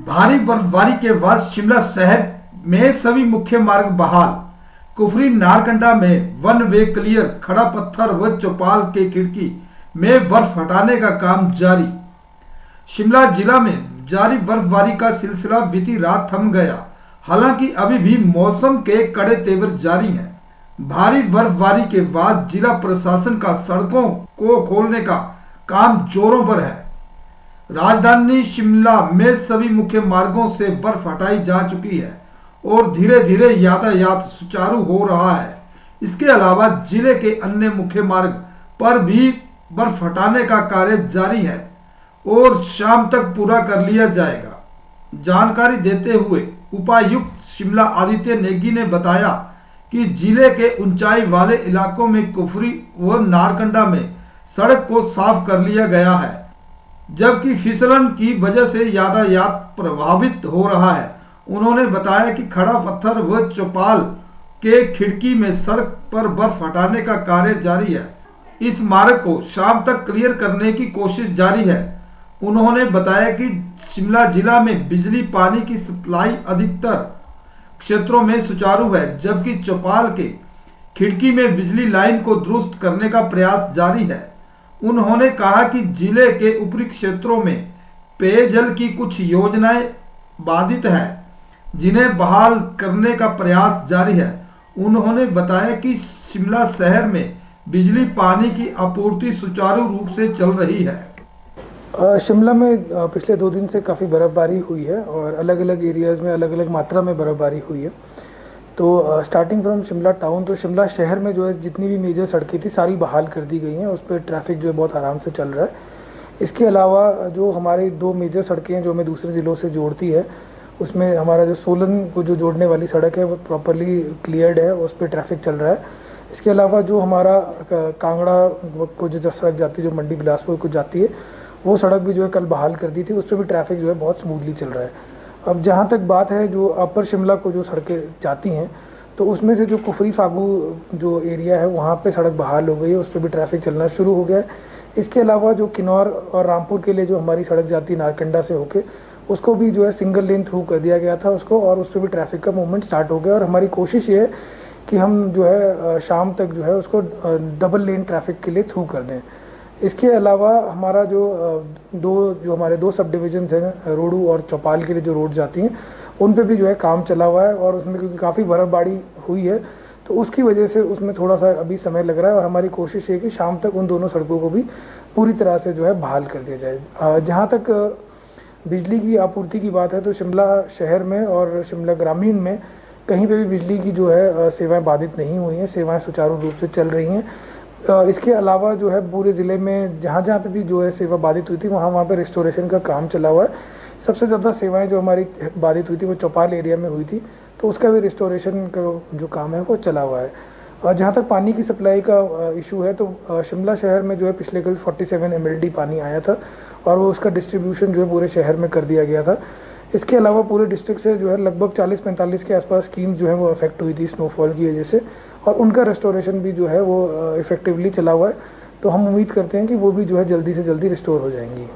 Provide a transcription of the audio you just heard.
भारी बर्फबारी के बाद शिमला शहर में सभी मुख्य मार्ग बहाल। कुफरी नारकंडा में वन वे क्लियर, खड़ा पत्थर व चौपाल के खिड़की में बर्फ हटाने का काम जारी। शिमला जिला में जारी बर्फबारी का सिलसिला बीती रात थम गया। हालांकि अभी भी मौसम के कड़े तेवर जारी हैं। भारी बर्फबारी के बाद जिला प्रशासन का सड़कों को खोलने का काम जोरों पर है। राजधानी शिमला में सभी मुख्य मार्गों से बर्फ हटाई जा चुकी है और धीरे धीरे यातायात सुचारू हो रहा है। इसके अलावा जिले के अन्य मुख्य मार्ग पर भी बर्फ हटाने का कार्य जारी है और शाम तक पूरा कर लिया जाएगा। जानकारी देते हुए उपायुक्त शिमला आदित्य नेगी ने बताया कि जिले के ऊंचाई वाले इलाकों में कुफरी व नारकंडा में सड़क को साफ कर लिया गया है, जबकि फिसलन की वजह से यातायात प्रभावित हो रहा है। उन्होंने बताया कि खड़ा पत्थर व चौपाल के खिड़की में सड़क पर बर्फ हटाने का कार्य जारी है। इस मार्ग को शाम तक क्लियर करने की कोशिश जारी है। उन्होंने बताया कि शिमला जिला में बिजली पानी की सप्लाई अधिकतर क्षेत्रों में सुचारू है, जबकि चौपाल के खिड़की में बिजली लाइन को दुरुस्त करने का प्रयास जारी है। उन्होंने कहा कि जिले के ऊपरी क्षेत्रों में पेयजल की कुछ योजनाएं बाधित है, जिन्हें बहाल करने का प्रयास जारी है। उन्होंने बताया कि शिमला शहर में बिजली पानी की आपूर्ति सुचारू रूप से चल रही है। शिमला में पिछले 2 दिन से काफ़ी बर्फ़बारी हुई है और अलग अलग एरियाज़ में अलग अलग मात्रा में बर्फ़बारी हुई है। तो स्टार्टिंग फ्रॉम शिमला टाउन, तो शिमला शहर में जो है जितनी भी मेजर सड़कें थी सारी बहाल कर दी गई हैं। उस पर ट्रैफिक जो है बहुत आराम से चल रहा है। इसके अलावा जो हमारी 2 मेजर सड़कें हैं जो हमें दूसरे ज़िलों से जोड़ती है, उसमें हमारा जो सोलन को जो जोड़ने वाली सड़क है वो प्रॉपरली क्लियर्ड है, उस पर ट्रैफिक चल रहा है। इसके अलावा जो हमारा कांगड़ा को जो सड़क जाती है, जो मंडी बिलासपुर को जाती है, वो सड़क भी जो है कल बहाल कर दी थी। उस पर भी ट्रैफिक जो है बहुत स्मूथली चल रहा है। अब जहाँ तक बात है जो अपर शिमला को जो सड़कें जाती हैं, तो उसमें से जो कुफरी फागू जो एरिया है वहाँ पे सड़क बहाल हो गई है, उस पर भी ट्रैफिक चलना शुरू हो गया है। इसके अलावा जो किन्नौर और रामपुर के लिए जो हमारी सड़क जाती है नारकंडा से होके, उसको भी जो है सिंगल लेन थ्रू कर दिया गया था उसको, और उस पर भी ट्रैफिक का मूवमेंट स्टार्ट हो गया। और हमारी कोशिश ये है कि हम जो है शाम तक जो है उसको डबल लेन ट्रैफिक के लिए थ्रू कर दें। इसके अलावा हमारा जो हमारे 2 सब डिविजन्स हैं, रोडू और चौपाल के लिए जो रोड जाती हैं, उन पे भी जो है काम चला हुआ है। और उसमें क्योंकि काफ़ी बर्फबारी हुई है तो उसकी वजह से उसमें थोड़ा सा अभी समय लग रहा है। और हमारी कोशिश है कि शाम तक उन दोनों सड़कों को भी पूरी तरह से जो है बहाल कर दिया जाए। जहाँ तक बिजली की आपूर्ति की बात है, तो शिमला शहर में और शिमला ग्रामीण में कहीं पे भी बिजली की जो है सेवाएं बाधित नहीं हुई हैं, सेवाएं सुचारू रूप से चल रही हैं। इसके अलावा जो है पूरे ज़िले में जहाँ जहाँ पे भी जो है सेवा बाधित हुई थी वहाँ पे रिस्टोरेशन का काम चला हुआ है। सबसे ज़्यादा सेवाएं जो हमारी बाधित हुई थी वो चौपाल एरिया में हुई थी, तो उसका भी रिस्टोरेशन का जो काम है वो चला हुआ है। और जहाँ तक पानी की सप्लाई का इशू है, तो शिमला शहर में जो है पिछले कल 47 MLD पानी आया था और वो उसका डिस्ट्रीब्यूशन जो है पूरे शहर में कर दिया गया था। इसके अलावा पूरे डिस्ट्रिक्ट से जो है लगभग 40-45 के आसपास स्कीम जो है वो अफेक्ट हुई थी स्नोफॉल की वजह से, और उनका रेस्टोरेशन भी जो है वो इफेक्टिवली चला हुआ है। तो हम उम्मीद करते हैं कि वो भी जो है जल्दी से जल्दी रिस्टोर हो जाएंगी।